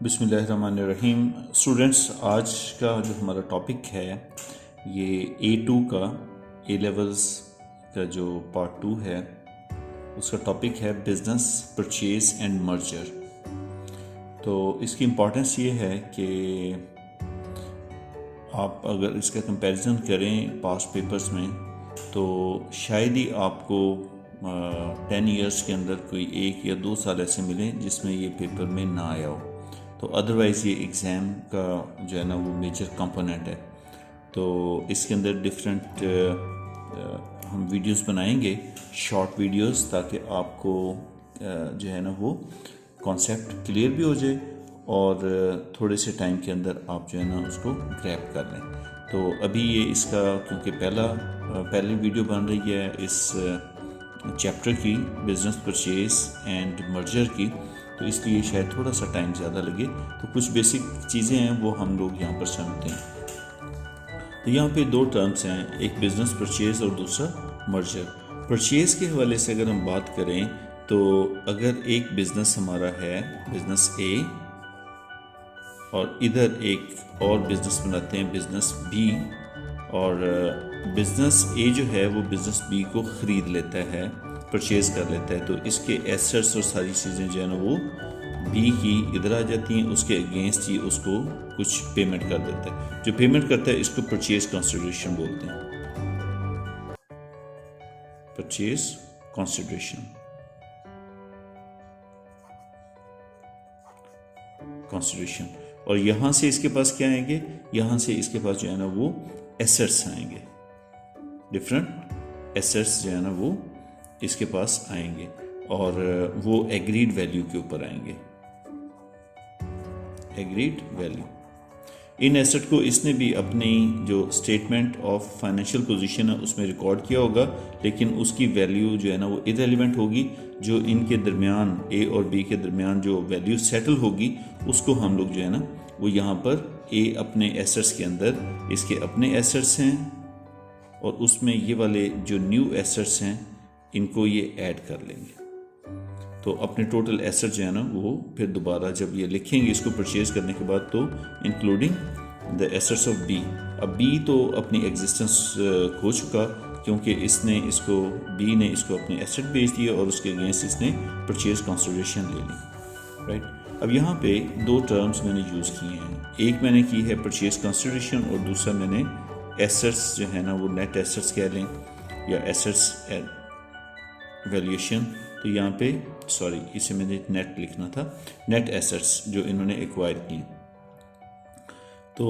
बिस्मिल्लाहिर्रहमानिर्रहीम। स्टूडेंट्स, आज का जो हमारा टॉपिक है ये A2 का ए लेवल्स का जो पार्ट 2 है उसका टॉपिक है बिज़नेस परचेज एंड मर्जर। तो इसकी इम्पोर्टेंस ये है कि आप अगर इसका कंपैरिजन करें पास्ट पेपर्स में तो शायद ही आपको 10 इयर्स के अंदर कोई 1 या 2 साल ऐसे मिलें जिसमें ये पेपर में ना आया हो। तो अदरवाइज़ ये एग्ज़ाम का जो है ना वो मेजर कंपोनेंट है। तो इसके अंदर डिफरेंट हम वीडियोस बनाएंगे, शॉर्ट वीडियोस, ताकि आपको जो है ना वो कॉन्सेप्ट क्लियर भी हो जाए और थोड़े से टाइम के अंदर आप जो है ना उसको ग्रैब कर लें। तो अभी ये इसका क्योंकि पहली वीडियो बन रही है इस चैप्टर की, बिज़नेस परचेज एंड मर्जर की, तो इसलिए शायद थोड़ा सा टाइम ज़्यादा लगे। तो कुछ बेसिक चीज़ें हैं वो हम लोग यहाँ पर समझते हैं। तो यहाँ पे 2 टर्म्स हैं, एक बिज़नेस परचेज और दूसरा मर्जर। परचेज के हवाले से अगर हम बात करें तो अगर एक बिज़नेस हमारा है, बिज़नेस ए, और इधर एक और बिज़नेस बनाते हैं, बिज़नेस बी, और बिज़नेस ए जो है वो बिज़नेस बी को ख़रीद लेता है, परचेज़ कर लेता है, तो इसके एसेट्स और सारी चीज़ें जो है ना वो बी की इधर आ जाती हैं, उसके अगेंस्ट ही उसको कुछ पेमेंट कर देता है। जो पेमेंट करता है इसको परचेज कंसिडरेशन बोलते हैं, परचेज कंसिडरेशन। और यहाँ से इसके पास क्या आएंगे, यहाँ से इसके पास जो है ना वो एसेट्स आएंगे, डिफरेंट एसेट्स जो है ना वो इसके पास आएंगे और वो एग्रीड वैल्यू के ऊपर आएंगे, एग्रीड वैल्यू। इन एसेट को इसने भी अपनी जो स्टेटमेंट ऑफ फाइनेंशियल पोजीशन है उसमें रिकॉर्ड किया होगा, लेकिन उसकी वैल्यू जो है ना वो इररिलेवेंट होगी। जो इनके दरमियान, ए और बी के दरमियान जो वैल्यू सेटल होगी उसको हम लोग जो है ना वो यहाँ पर ए अपने एसेट्स के अंदर, इसके अपने एसेट्स हैं और उसमें ये वाले जो न्यू एसेट्स हैं इनको ये ऐड कर लेंगे। तो अपने टोटल एसेट जो है ना वो फिर दोबारा जब ये लिखेंगे इसको परचेज करने के बाद, तो including the assets of B. अब बी तो अपनी एग्जिस्टेंस खो चुका क्योंकि इसने इसको, बी ने इसको अपने एसेट बेच दिया और उसके अगेंस्ट इसने परचेज कंसिडरेशन ले ली, राइट। अब यहाँ पे 2 टर्म्स मैंने यूज़ किए हैं, एक मैंने की है परचेज कंसिडरेशन और दूसरा मैंने एसेट्स जो है ना वो नेट एसेट्स कह लें या एसेट्स वैल्यूएशन। तो यहाँ पे सॉरी, इसे मैंने नेट लिखना था, नेट एसेट्स जो इन्होंने एक्वायर किए। तो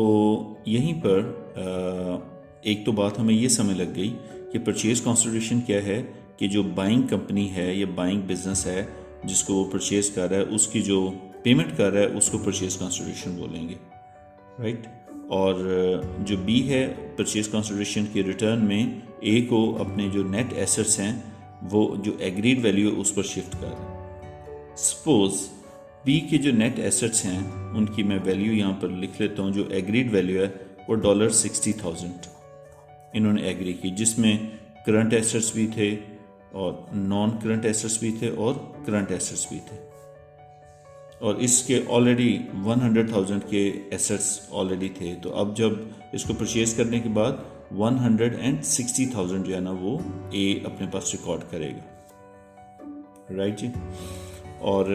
यहीं पर एक तो बात हमें ये समझ लग गई कि परचेज कंसिडरेशन क्या है, कि जो बाइंग कंपनी है या बाइंग बिजनेस है जिसको वो परचेज कर रहा है उसकी जो पेमेंट कर रहा है उसको परचेज कंसिडरेशन बोलेंगे, राइट। और जो बी है परचेज कंसिडरेशन के रिटर्न में ए को अपने जो नेट एसेट्स हैं वो जो एग्रीड वैल्यू है उस पर शिफ्ट कर रहे हैं। सपोज बी के जो नेट एसेट्स हैं उनकी मैं वैल्यू यहाँ पर लिख लेता हूँ, जो एग्रीड वैल्यू है वो $60,000 इन्होंने एग्री की, जिसमें करंट एसेट्स भी थे और नॉन करंट एसेट्स भी थे और करंट एसेट्स भी थे, और इसके ऑलरेडी 100,000 के एसेट्स ऑलरेडी थे। तो अब जब इसको परचेज करने के बाद 160,000 जो है ना वो ए अपने पास रिकॉर्ड करेगा, राइट जी। और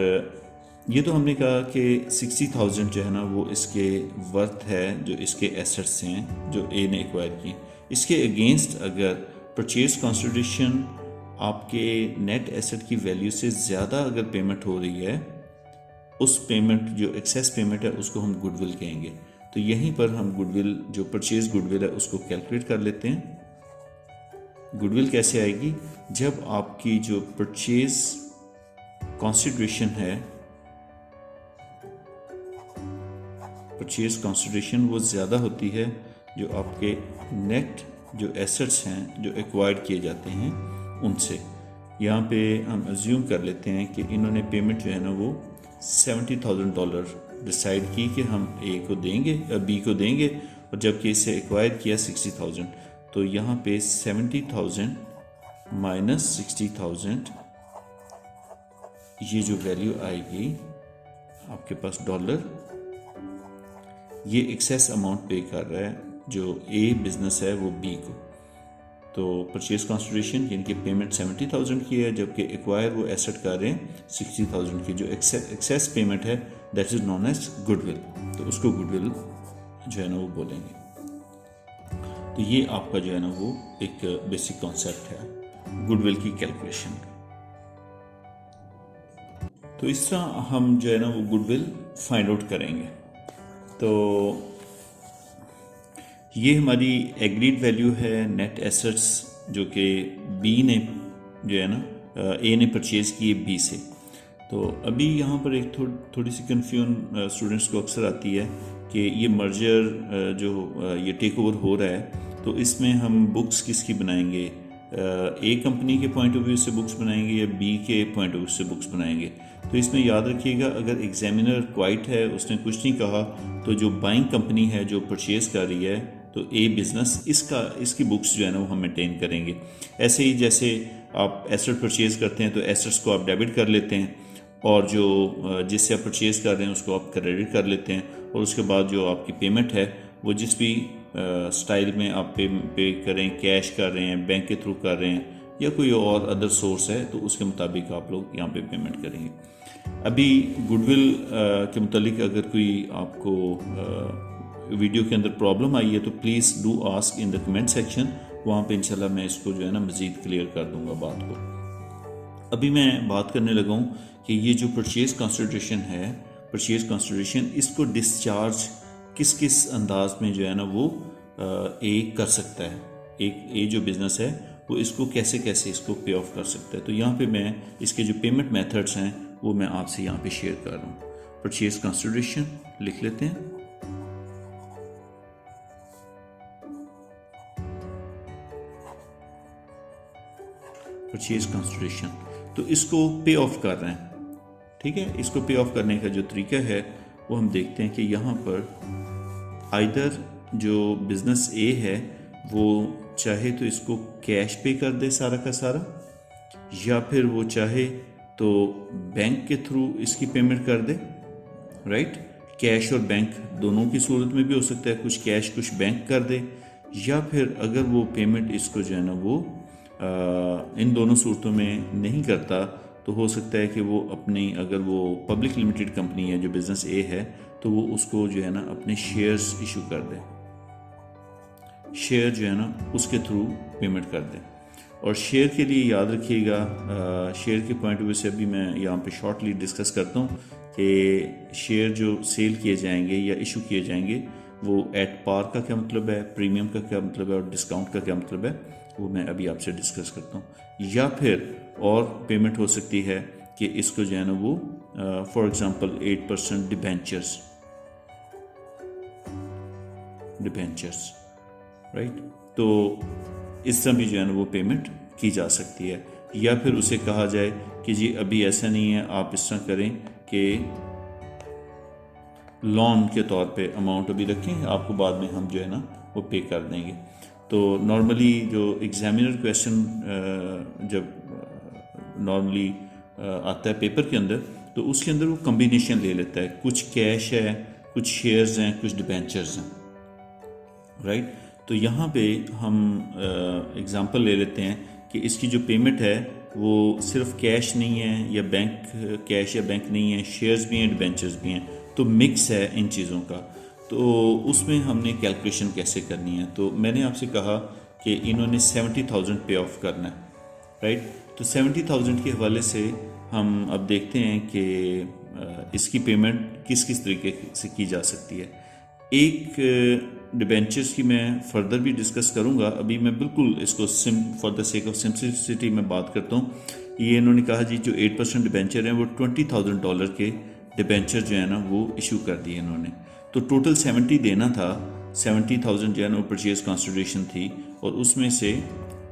ये तो हमने कहा कि 60,000 जो है ना वो इसके वर्थ है, जो इसके एसेट्स हैं जो ए ने एक्वायर की। इसके अगेंस्ट अगर परचेज कंसिडरेशन आपके नेट एसेट की वैल्यू से ज़्यादा अगर पेमेंट हो रही है, उस पेमेंट जो एक्सेस पेमेंट है उसको हम गुडविल कहेंगे। तो यहीं पर हम गुडविल, जो परचेज गुडविल है उसको कैलकुलेट कर लेते हैं। गुडविल कैसे आएगी, जब आपकी जो परचेज कंसिडरेशन है, परचेज कंसिडरेशन वो ज़्यादा होती है जो आपके नेट जो एसेट्स हैं जो एक्वायर्ड किए जाते हैं उनसे। यहाँ पे हम अज्यूम कर लेते हैं कि इन्होंने पेमेंट जो है ना वो $70,000 डिसाइड की कि हम ए को देंगे, बी को देंगे, और जबकि इसे एक्वायर किया 60,000, तो यहाँ पे 70,000 माइनस 60,000 ये जो वैल्यू आएगी आपके पास डॉलर, ये एक्सेस अमाउंट पे कर रहा है जो ए बिजनेस है वो बी को। तो परचेज कंसिडरेशन यानी कि पेमेंट 70,000 की है, जबकि एक्वायर वो एसेट कर रहे हैं 60,000 की। जो एक्सेस पेमेंट है that is known as goodwill, तो उसको गुडविल जो है ना वो बोलेंगे। तो ये आपका जो है ना वो एक बेसिक कॉन्सेप्ट है गुडविल की कैलकुलेशन का। तो इस तरह हम जो है ना वो गुडविल फाइंड आउट करेंगे। तो ये हमारी एग्रीड वैल्यू है नेट एसेट्स जो कि बी ने जो है ना ए ने परचेज़ किए बी से। तो अभी यहाँ पर एक थोड़ी सी कन्फ्यूजन स्टूडेंट्स को अक्सर आती है कि ये मर्जर जो ये टेक ओवर हो रहा है, तो इसमें हम बुक्स किसकी बनाएंगे, ए कंपनी के पॉइंट ऑफ व्यू से बुक्स बनाएंगे या बी के पॉइंट ऑफ व्यू से बुक्स बनाएंगे। तो इसमें याद रखिएगा, अगर एग्जामिनर क्वाइट है, उसने कुछ नहीं कहा, तो जो बाइंग कंपनी है जो परचेज़ कर रही है, तो ए बिज़नेस इसकी बुक्स जो है ना वो हम मेंटेन करेंगे। ऐसे ही जैसे आप एसेट परचेज़ करते हैं तो एसेट्स को आप डेबिट कर लेते हैं, और जो जिससे आप परचेज़ कर रहे हैं उसको आप क्रेडिट कर लेते हैं, और उसके बाद जो आपकी पेमेंट है वो जिस भी स्टाइल में आप पे करें, कैश कर रहे हैं, बैंक के थ्रू कर रहे हैं, या कोई और अदर सोर्स है, तो उसके मुताबिक आप लोग यहाँ पे पेमेंट करेंगे। अभी गुडविल के मुतालिक अगर कोई आपको वीडियो के अंदर प्रॉब्लम आई है तो please do ask in the comment section, वहाँ पे इंशाल्लाह मैं इसको जो है ना मज़ीद क्लियर कर दूँगा बात को। अभी मैं बात करने लगा हूँ कि ये जो परचेज़ कंसिडरेशन है, परचेज़ कंसिडरेशन इसको डिस्चार्ज किस किस अंदाज में जो है ना वो ए कर सकता है। एक ए जो बिज़नेस है वो इसको कैसे कैसे इसको पे ऑफ कर सकता है। तो यहाँ पे मैं इसके जो पेमेंट मेथड्स हैं वो मैं आपसे यहाँ पे शेयर कर रहा हूँ। परचेज़ कंसिडरेशन लिख लेते हैं। परचेज़ कंसिडरेशन, तो इसको पे ऑफ कर रहे हैं, ठीक है। इसको पे ऑफ करने का जो तरीका है वो हम देखते हैं कि यहाँ पर आइदर जो बिज़नेस ए है वो चाहे तो इसको कैश पे कर दे सारा का सारा, या फिर वो चाहे तो बैंक के थ्रू इसकी पेमेंट कर दे, राइट। कैश और बैंक दोनों की सूरत में भी हो सकता है, कुछ कैश कुछ बैंक कर दे, या फिर अगर वो पेमेंट इसको जो है ना वो इन दोनों सूरतों में नहीं करता तो हो सकता है कि वो अपनी, अगर वो पब्लिक लिमिटेड कंपनी है जो बिज़नेस ए है, तो वो उसको जो है ना अपने शेयर्स इशू कर दे, शेयर जो है ना उसके थ्रू पेमेंट कर दे। और शेयर के लिए याद रखिएगा, शेयर के पॉइंट ऑफ व्यू से अभी मैं यहाँ पे शॉर्टली डिस्कस करता हूँ कि शेयर जो सेल किए जाएंगे या इशू किए जाएंगे वो एट पार का क्या मतलब है, प्रीमियम का क्या मतलब है, और डिस्काउंट का क्या मतलब है, वो मैं अभी आपसे डिस्कस करता हूँ। या फिर और पेमेंट हो सकती है कि इसको जो है ना वो फॉर एग्जांपल 8% डिबेंचर्स, राइट। तो इस तरह भी जो है ना वो पेमेंट की जा सकती है। या फिर उसे कहा जाए कि जी अभी ऐसा नहीं है, आप इस तरह करें कि लोन के तौर पे अमाउंट अभी रखें, आपको बाद में हम जो है ना वो पे कर देंगे। तो नॉर्मली जो एग्जामिनर क्वेश्चन जब नॉर्मली आता है पेपर के अंदर, तो उसके अंदर वो कम्बिनेशन ले लेता है, कुछ कैश है, कुछ शेयर्स हैं, कुछ डिबेंचर्स हैं, राइट। तो यहाँ पे हम एग्जांपल ले लेते हैं कि इसकी जो पेमेंट है वो सिर्फ कैश नहीं है, या बैंक कैश या बैंक नहीं है, शेयर्स भी हैं, डिबेंचर्स भी हैं, तो मिक्स है इन चीज़ों का। तो उसमें हमने कैलकुलेशन कैसे करनी है, तो मैंने आपसे कहा कि इन्होंने 70,000 पे ऑफ करना है, राइट। तो 70,000 के हवाले से हम अब देखते हैं कि इसकी पेमेंट किस किस तरीके से की जा सकती है। एक डिबेंचर्स की मैं फर्दर भी डिस्कस करूंगा, अभी मैं बिल्कुल इसको for the sake of simplicity में बात करता हूँ। ये इन्होंने कहा जी जो 8% डिबेंचर हैं वो $20,000 के डिबेंचर जो है ना वो इशू कर दिए इन्होंने। तो टोटल 70 देना था, 70,000 जो है ना वो परचेज कंसिडरेशन थी, और उसमें से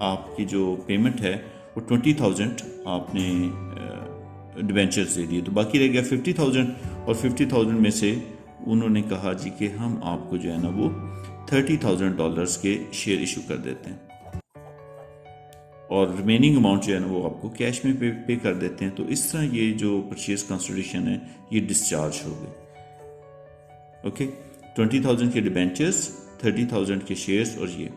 आपकी जो पेमेंट है वो 20,000 आपने डिबेंचर्स दे दिए, तो बाकी रह गया 50,000। और 50,000 में से उन्होंने कहा जी कि हम आपको जो है ना वो $30,000 के शेयर इशू कर देते हैं। और रिमेनिंग अमाउंट जो है ना वो आपको कैश में पे कर देते हैं। तो इस तरह ये जो परचेज कंसिडरेशन है ये डिस्चार्ज हो गई। ओके, 20,000 के डिबेंचर्स, 30,000 के शेयर्स और ये।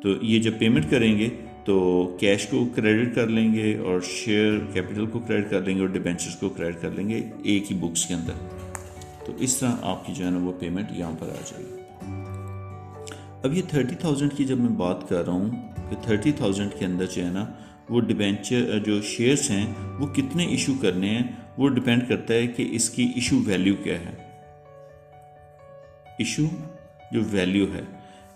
तो ये जब पेमेंट करेंगे तो कैश को क्रेडिट कर लेंगे और शेयर कैपिटल को क्रेडिट कर लेंगे और डिबेंचर्स को क्रेडिट कर लेंगे एक ही बुक्स के अंदर। तो इस तरह आपकी जो है ना वो पेमेंट यहाँ पर आ जाएगी। अब ये 30,000 की जब मैं बात कर रहा हूँ कि 30,000 के अंदर जो है ना वो डिबेंचर जो शेयर्स हैं वो कितने इशू करने हैं, वो डिपेंड करता है कि इसकी इशू वैल्यू क्या है। इशू जो वैल्यू है,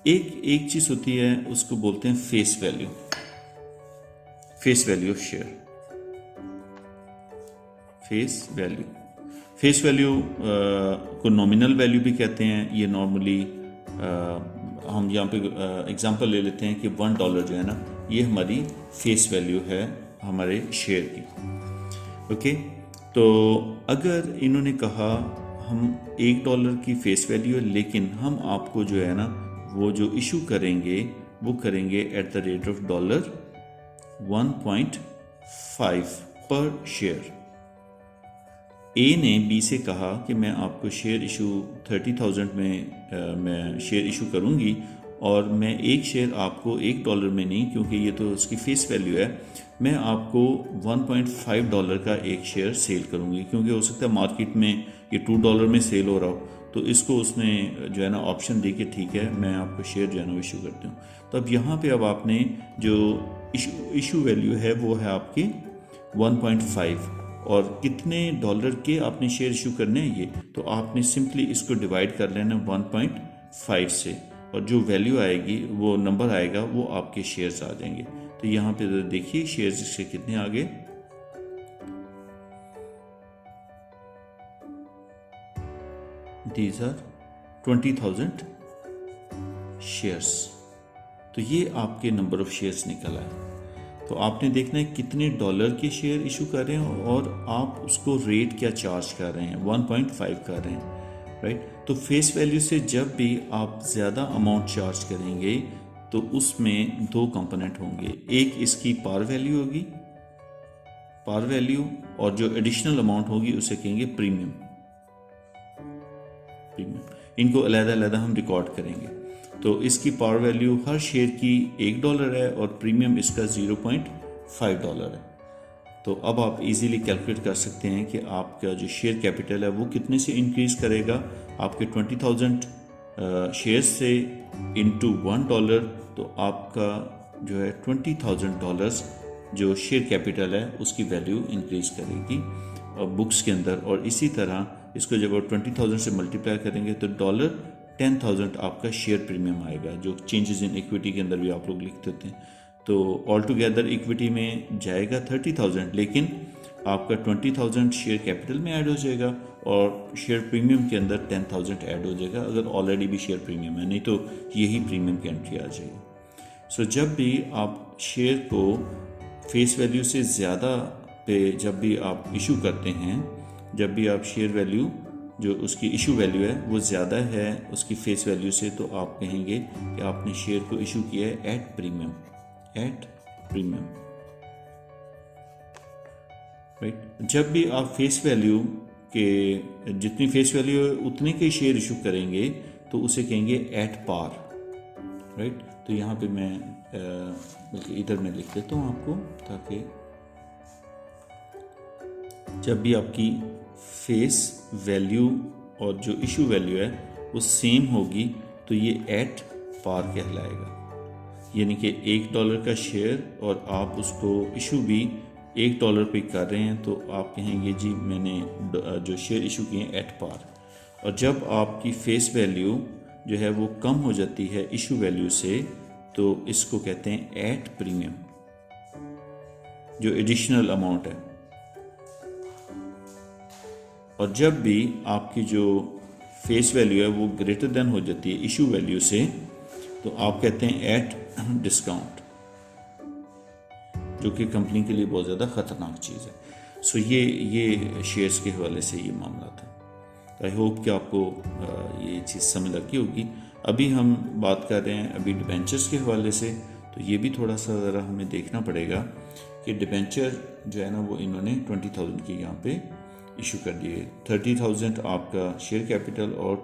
एक चीज़ होती है उसको बोलते हैं face value, face value of share. Face value को नॉमिनल वैल्यू भी कहते हैं। ये नॉर्मली हम यहाँ पे एग्जांपल ले लेते हैं कि $1 जो है ना ये हमारी फेस वैल्यू है हमारे शेयर की। ओके, तो अगर इन्होंने कहा हम $1 की फेस वैल्यू है, लेकिन हम आपको जो है ना वो जो इशू करेंगे वो करेंगे एट द रेट ऑफ $1.5 पर शेयर। ए ने बी से कहा कि मैं आपको शेयर इशू 30,000 में मैं शेयर इशू करूंगी और मैं एक शेयर आपको $1 में नहीं, क्योंकि ये तो उसकी फेस वैल्यू है, मैं आपको $1.5 का एक शेयर सेल करूंगी, क्योंकि हो सकता है मार्केट में ये $2 में सेल हो रहा हो। तो इसको उसने जो है ना ऑप्शन दे के ठीक है मैं आपको शेयर जो है ना इशू करती हूँ। तो अब यहाँ पे अब आपने जो इशू वैल्यू है वो है आपकी 1.5 और कितने डॉलर के आपने शेयर इशू करने हैं ये, तो आपने सिंपली इसको डिवाइड कर लेना 1.5 से और जो वैल्यू आएगी वो नंबर आएगा वो आपके शेयर्स आ जाएंगे। तो यहाँ पे देखिए शेयर्स इसके कितने आ गए, दीज आर 20,000 शेयर्स। तो ये आपके नंबर ऑफ शेयर्स निकल आए। तो आपने देखना है कितने डॉलर के शेयर इशू कर रहे हैं और आप उसको रेट क्या चार्ज कर रहे हैं, 1.5 कर रहे हैं, राइट। तो फेस वैल्यू से जब भी आप ज़्यादा अमाउंट चार्ज करेंगे तो उसमें दो कंपोनेंट होंगे, एक इसकी पार वैल्यू होगी, पार वैल्यू, और जो एडिशनल अमाउंट होगी उसे कहेंगे प्रीमियम। इनको अलग-अलग हम रिकॉर्ड करेंगे। तो इसकी पावर वैल्यू हर शेयर की $1 है और प्रीमियम इसका $0.5 है। तो अब आप इजीली कैलकुलेट कर सकते हैं कि आपका जो शेयर कैपिटल है वो कितने से इंक्रीज़ करेगा। आपके 20,000 शेयर से इनटू $1, तो आपका जो है $20,000 जो शेयर कैपिटल है उसकी वैल्यू इंक्रीज़ करेगी बुक्स के अंदर। और इसी तरह इसको जब आप 20,000 से मल्टीप्लाई करेंगे तो $10,000 आपका शेयर प्रीमियम आएगा, जो चेंजेस इन इक्विटी के अंदर भी आप लोग लिख देते हैं। तो ऑल टुगेदर इक्विटी में जाएगा 30,000, लेकिन आपका 20,000 शेयर कैपिटल में ऐड हो जाएगा और शेयर प्रीमियम के अंदर 10,000 ऐड हो जाएगा अगर ऑलरेडी भी शेयर प्रीमियम है, नहीं तो यही प्रीमियम की एंट्री आ जाएगी। सो जब भी आप शेयर को फेस वैल्यू से ज़्यादा पे जब भी आप इशू करते हैं, जब भी आप शेयर वैल्यू जो उसकी इशू वैल्यू है वो ज़्यादा है उसकी फेस वैल्यू से, तो आप कहेंगे कि आपने शेयर को इशू किया है एट प्रीमियम, राइट। जब भी आप फेस वैल्यू के जितनी फेस वैल्यू है उतने के शेयर इशू करेंगे तो उसे कहेंगे एट पार, राइट। तो यहाँ पे मैं बल्कि इधर मैं लिख देता हूँ आपको, ताकि जब भी आपकी फेस वैल्यू और जो इशू वैल्यू है वो सेम होगी तो ये एट पार कहलाएगा। यानी कि $1 का शेयर और आप उसको इशू भी $1 पे कर रहे हैं तो आप कहेंगे जी मैंने जो शेयर इशू किए हैं एट पार। और जब आपकी फेस वैल्यू जो है वो कम हो जाती है इशू वैल्यू से तो इसको कहते हैं एट प्रीमियम, जो एडिशनल अमाउंट है। और जब भी आपकी जो फेस वैल्यू है वो ग्रेटर देन हो जाती है इशू वैल्यू से तो आप कहते हैं एट डिस्काउंट, जो कि कंपनी के लिए बहुत ज़्यादा ख़तरनाक चीज़ है। सो ये शेयर्स के हवाले से ये मामला था। आई होप कि आपको ये चीज़ समझ लगी होगी। अभी हम बात कर रहे हैं अभी डिबेंचर्स के हवाले से। तो ये भी थोड़ा सा ज़रा हमें देखना पड़ेगा कि डिबेंचर जो है ना वो इन्होंने 20,000 की यहाँ पे इशू कर दिए। 30,000 आपका शेयर कैपिटल और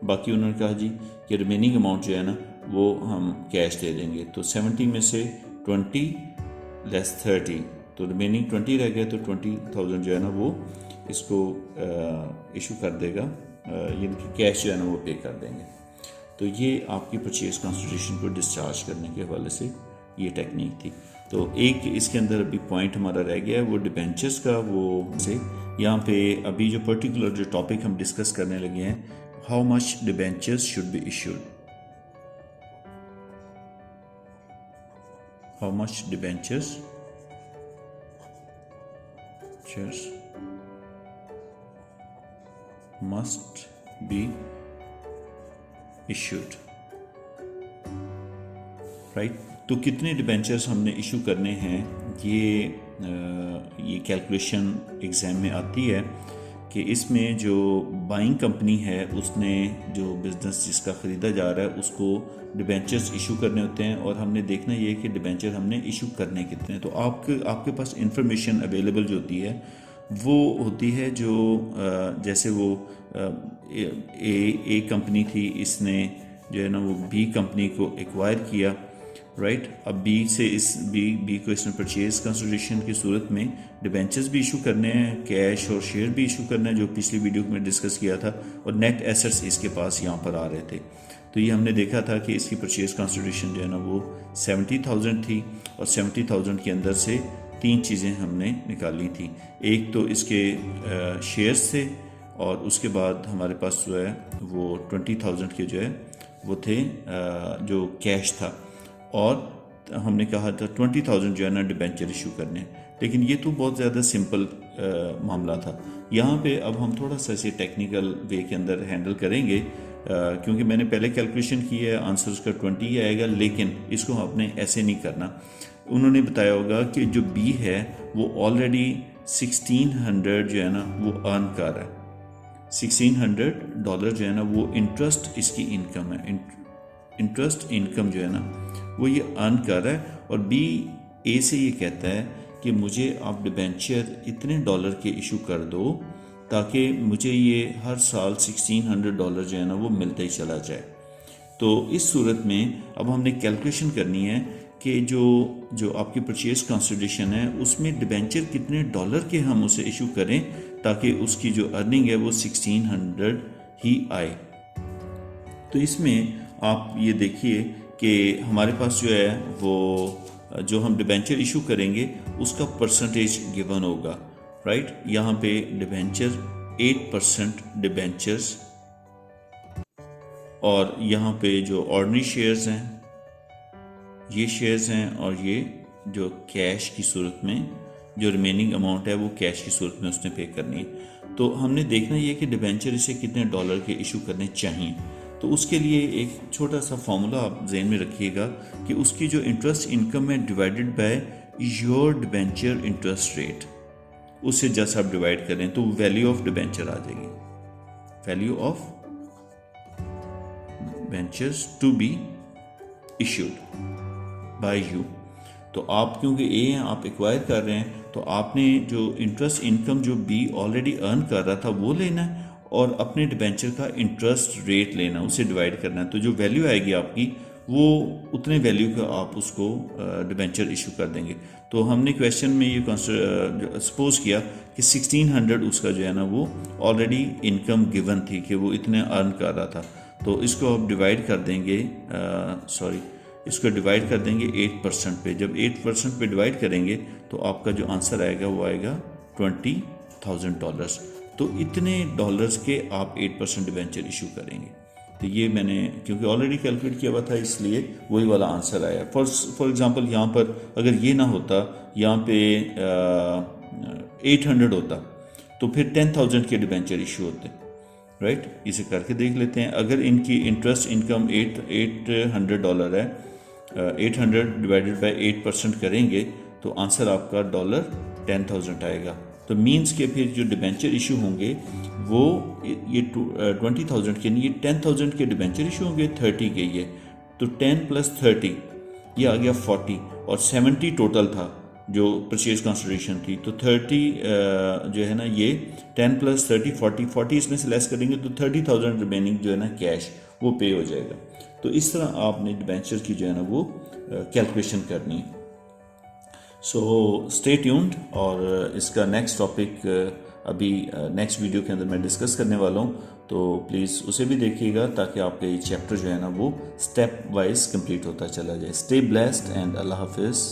बाकी उन्होंने कहा जी कि रिमेनिंग अमाउंट जो है ना वो हम कैश दे देंगे। तो 70 में से 20 लेस 30 तो रिमेनिंग 20 रह गया, तो 20,000 जो है ना वो इसको इशू कर देगा, यानी कि कैश जो है ना वो पे कर देंगे। तो ये आपकी परचेज कंसिडरेशन को डिस्चार्ज करने के हवाले से ये टेक्निक थी। तो एक इसके अंदर अभी पॉइंट हमारा रह गया है वो डिबेंचर्स का, वो से यहाँ पे अभी जो पर्टिकुलर जो टॉपिक हम डिस्कस करने लगे हैं, how much debentures should be issued, how much debentures must be issued, right. तो कितने डिबेंचर्स हमने इशू करने हैं, ये कैलकुलेशन एग्ज़ाम में आती है कि इसमें जो बाइंग कंपनी है उसने जो बिज़नेस जिसका ख़रीदा जा रहा है उसको डिबेंचर्स इशू करने होते हैं, और हमने देखना ये कि डिबेंचर हमने इशू करने कितने हैं। तो आपके पास इंफॉर्मेशन अवेलेबल जो होती है वो होती है जो जैसे वो ए कंपनी थी, इसने जो है ना वो बी कंपनी को एक्वायर किया, राइट। अब बी को इसने परचेज कंसिडरेशन की सूरत में डिबेंचर्स भी इशू करने हैं, कैश और शेयर भी इशू करना है जो पिछली वीडियो में डिस्कस किया था, और नेट एसेट्स इसके पास यहाँ पर आ रहे थे। तो ये हमने देखा था कि इसकी परचेज कंसिडरेशन जो है ना वो 70,000 थी, और 70,000 के अंदर से 3 चीज़ें हमने निकाली थी। एक तो इसके शेयर्स थे, और उसके बाद हमारे पास जो है वो 20,000 के जो है वो थे जो कैश था, और हमने कहा था 20,000 जो है ना डिबेंचर इशू करने। लेकिन ये तो बहुत ज़्यादा सिंपल मामला था। यहाँ पे अब हम थोड़ा सा इसे टेक्निकल वे के अंदर हैंडल करेंगे, क्योंकि मैंने पहले कैलकुलेशन की है, आंसर उसका 20 ही आएगा, लेकिन इसको आपने ऐसे नहीं करना। उन्होंने बताया होगा कि जो बी है वो ऑलरेडी 1600 जो है ना वो अर्न कर रहा है, $1600 जो है ना वो इंटरेस्ट इसकी इनकम है, इंटरेस्ट इनकम जो है ना वो ये अर्न कर रहा है। और बी ए से ये कहता है कि मुझे आप डिबेंचर इतने डॉलर के इशू कर दो ताकि मुझे ये हर साल $1600 जो है ना वो मिलता ही चला जाए। तो इस सूरत में अब हमने कैलकुलेशन करनी है कि जो आपकी परचेज कंसिडरेशन है उसमें डिबेंचर कितने डॉलर के हम उसे इशू करें ताकि उसकी जो अर्निंग है वो 1600 ही आए। तो इसमें आप ये देखिए कि हमारे पास जो है वो जो हम डिबेंचर इशू करेंगे उसका परसेंटेज गिवन होगा, राइट। यहाँ पे डिबेंचर 8% डिबेंचर्स, और यहाँ पे जो ऑर्डिनरी शेयर्स हैं ये शेयर्स हैं, और ये जो कैश की सूरत में जो रिमेनिंग अमाउंट है वो कैश की सूरत में उसने पे करनी है। तो हमने देखना ये कि डिबेंचर इसे कितने डॉलर के इशू करने चाहिए। तो उसके लिए एक छोटा सा फॉर्मूला आप जहन में रखिएगा कि उसकी जो इंटरेस्ट इनकम है divided by your debenture interest rate, उससे जस्ट आप डिवाइड करें तो वैल्यू ऑफ डिबेंचर आ जाएगी, value of debentures to be issued by you. तो आप क्योंकि ए हैं, आप एक्वायर कर रहे हैं, तो आपने जो इंटरेस्ट इनकम जो बी ऑलरेडी अर्न कर रहा था वो लेना है, और अपने डिबेंचर का इंटरेस्ट रेट लेना, उसे डिवाइड करना है। तो जो वैल्यू आएगी आपकी वो उतने वैल्यू का आप उसको डिबेंचर इशू कर देंगे। तो हमने क्वेश्चन में ये सपोज किया कि 1600 उसका जो है ना वो ऑलरेडी इनकम गिवन थी कि वो इतने अर्न कर रहा था। तो इसको आप डिवाइड कर देंगे, इसको डिवाइड कर देंगे 8% पे। जब 8% पे डिवाइड करेंगे तो आपका जो आंसर आएगा वो आएगा $20,000। तो इतने डॉलर्स के आप 8% डिबेंचर इशू करेंगे। तो ये मैंने क्योंकि ऑलरेडी कैलकुलेट किया हुआ था इसलिए वही वाला आंसर आया। फॉर एग्जांपल यहाँ पर अगर ये ना होता, यहाँ पे 800 होता तो फिर 10,000 के डिबेंचर इशू होते, राइट। इसे करके देख लेते हैं। अगर इनकी इंटरेस्ट इनकम $800 है, 800 डिवाइडेड बाय 8% करेंगे तो आंसर आपका $10,000 आएगा। तो मीन्स के फिर जो डिबेंचर इशू होंगे वो ये 20,000 के नहीं, ये 10,000 के डिबेंचर इशू होंगे, 30 के ये। तो 10 + 30 ये आ गया 40 और 70 टोटल था जो परचेज कंसिडरेशन थी। तो 30 जो है ना ये 10 + 30 40 इसमें से लेस करेंगे तो 30,000 रिमेनिंग जो है ना कैश वो पे हो जाएगा। तो इस तरह आपने डिबेंचर की जो है ना वो कैलकुलेशन करनी है। सो स्टे ट्यून्ड, और इसका नेक्स्ट टॉपिक अभी नेक्स्ट वीडियो के अंदर मैं डिस्कस करने वाला हूँ, तो प्लीज़ उसे भी देखिएगा ताकि आपका ये चैप्टर जो है ना वो स्टेप वाइज कंप्लीट होता चला जाए। स्टे ब्लेस्ड एंड अल्लाह हाफिज़।